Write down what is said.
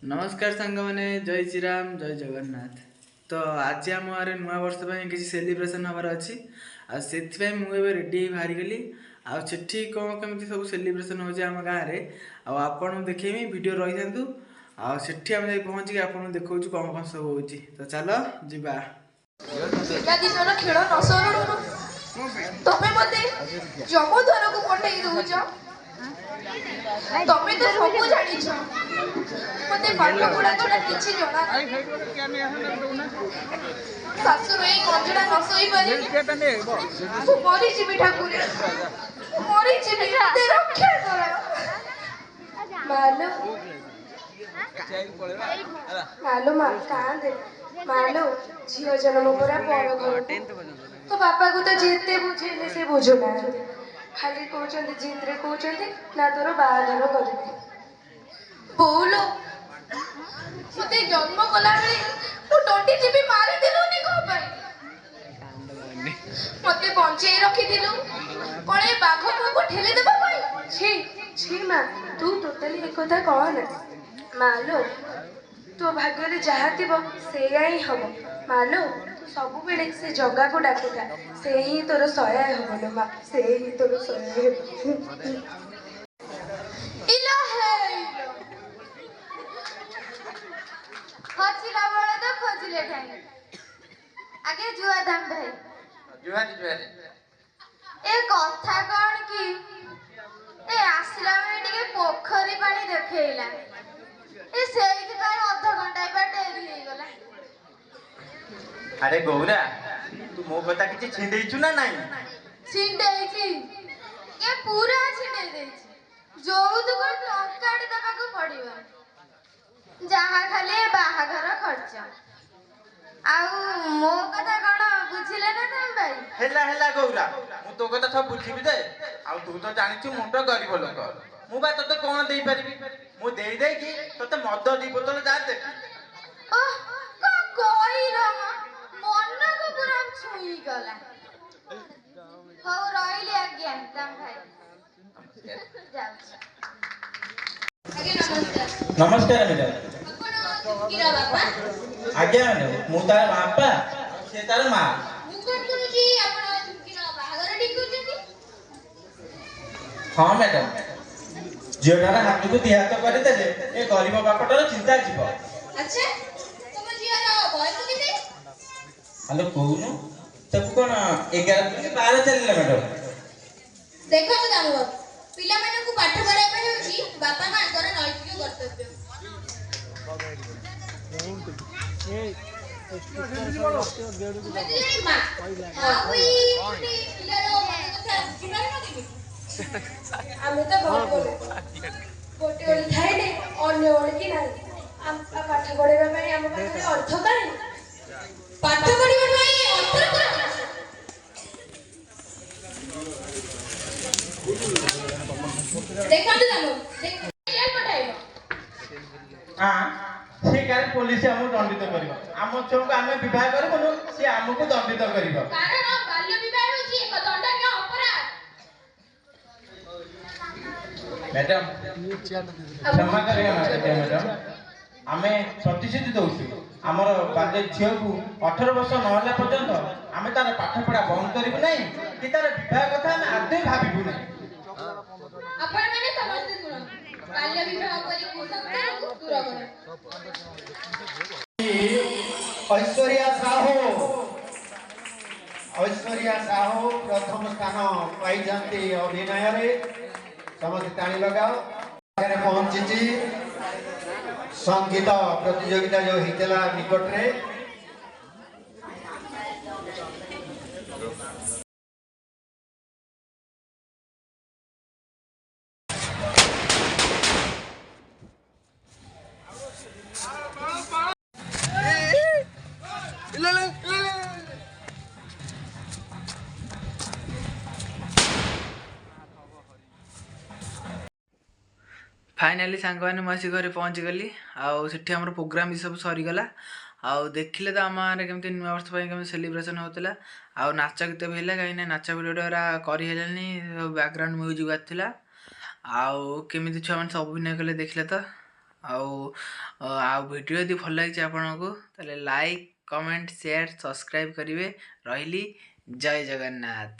नमस्कार सांग मैंने जय श्री राम जय जगन्नाथ। तो आज आम गाँव नुआ वर्ष किसी सेलिब्रेशन हबार अच्छी से मुझे रेडी बाहरी गली आठी कौन कमी सब सेलिब्रेशन हो आम गाँव में आपन देखेमी वीडियो रही था आठी आम जाए पहुँचिक आपको देखा कौन कौन सब हो। तो चलो जीवा तमे मते जमद्वार को पठेई दउछ तमे तो सब जानिछ मते पाठ पढ़ा छडा किछि जणा सासुर ए कंजडा न सोई पारे मु मरि जीवी ठाकुर मरि जीवी ते रक्षा कर मालो मालो मा कांदे मालो झियो जन्म परा पर घर तो बापा को तो जेते बुझेले से बुझुना खाली कहते जिद्रे कहते ना तोर बाहागर करेंगे बोलो मत जन्म कला बेले जीवी मारी दिलुनी कौन मत बंचे रखिलु कौन ए बाघ को ठेली देबा छी छी माँ तू टोटाली एक कथा कहना मालो तो भाग्य जहाँ थी सेया ही हम मालो सब बेले से जगह को डाकुता से ही तोर सहाय हम लो माँ से ही तोर सहाय खोजिला बड़ा तो खोजिले ठाई आगे जुआ धाम भाई जुहारी जुहारी ए कथा कौन की ए आसला में टिके पोखरी पानी देखैला ए सेइथि पाई आधा घंटा बा डेरी हे गला। अरे गौरा तू मो कथा किछि छिंडेइछु ना नाही छिंडेइछि ए पूरा छिंडेइ देछि जोउतु को टंकाडी दबा को पड़िबो जहा खाली बाहाघर खर्च आउ मो कथा कोन बुझिले ना तुम भाई हेला हेला गौरा मु तो कथा सब बुझिबि दे आ तू तो जानिछु मु तो गरीब लोक मु बा तते कोन देई परिबि मु देई देई कि तते मद दी बोतल जा दे ओह को कोई रो मन को पूरा छुई गला हो रहिली आज्ञा तुम भाई जाऊ आगे नमस्कार नमस्कार मैडम आपण किरा बापा आज्ञा मैडम मु तार बापा से तार मां मु कोन करूची आपण किरा बाहागर ठीक करछथि हां मैडम जियोटार हाथ को दिया तो करे दे ए गरीब बापटार चिंता जीव अच्छा तुम जियार बयस केते हेलो कोनु तब कोन 11 के 12 चलले मैडम देखो तो दामो पिला माने को पाठ पढाय पे होची बापा मानकर नैतिक कर्तव्य आमे तो बहुत बोले गोटे ओली थाइले अन्य ओली की नाही हम पाठ पढेबा पई हम पाखरे अर्थ काई पाठ पढिबा पई अर्थ कर देखो तो दामो देख क्या पढाइबो हां से काल पुलिस हमु दंडित करिवो हम छौक आमे विवाह करबो से हमकु दंडित करिवो कारण बाल्य विवाह होची एक दंडनीय अपराध मैडम क्षमा करिए मैडम आमे प्रतिश्रुति दउछु हमर बाल्य झियो को 18 वर्ष न होला पर्यंत आमे तार पाठ पढा बंद करिबु नै कि तार विवाह कथा आमे आदे भाबिबु नै आपण माने समझते सुनो बाल्य विवाह करी कुसंस्कार को दूर करो ऐश्वर्या साहू प्रथम स्थान पाई अभिनय रे समस्त ताली लगाओ पहुंची संगीत प्रतियोगिता जो होता निकट रे फाइनाली सांग मैंने मुझे घरे पहुँची गली आठी आम प्रोग्राम भी सब सरीगला देखिले तो आम गाँव केमती नुआ वर्ष केमी सेलिब्रेशन होता आ नाच गीत भी है कहीं नाच भिडियोटा करहलानी बैकग्राउंड म्यूजिक आसाला आउ केमी छुआ मैंने सब अभिनय कले देखिले तो ଆଉ ଭିଡ଼ିଓ ଯଦି ଭଲ ଲାଗିଛି ଆପଣଙ୍କୁ ତାହେଲେ ଲାଇକ୍ କମେଣ୍ଟ ସେୟାର ସବସ୍କ୍ରାଇବ୍ କରିବେ। ରହିଲି, ଜୟ ଜଗନ୍ନାଥ।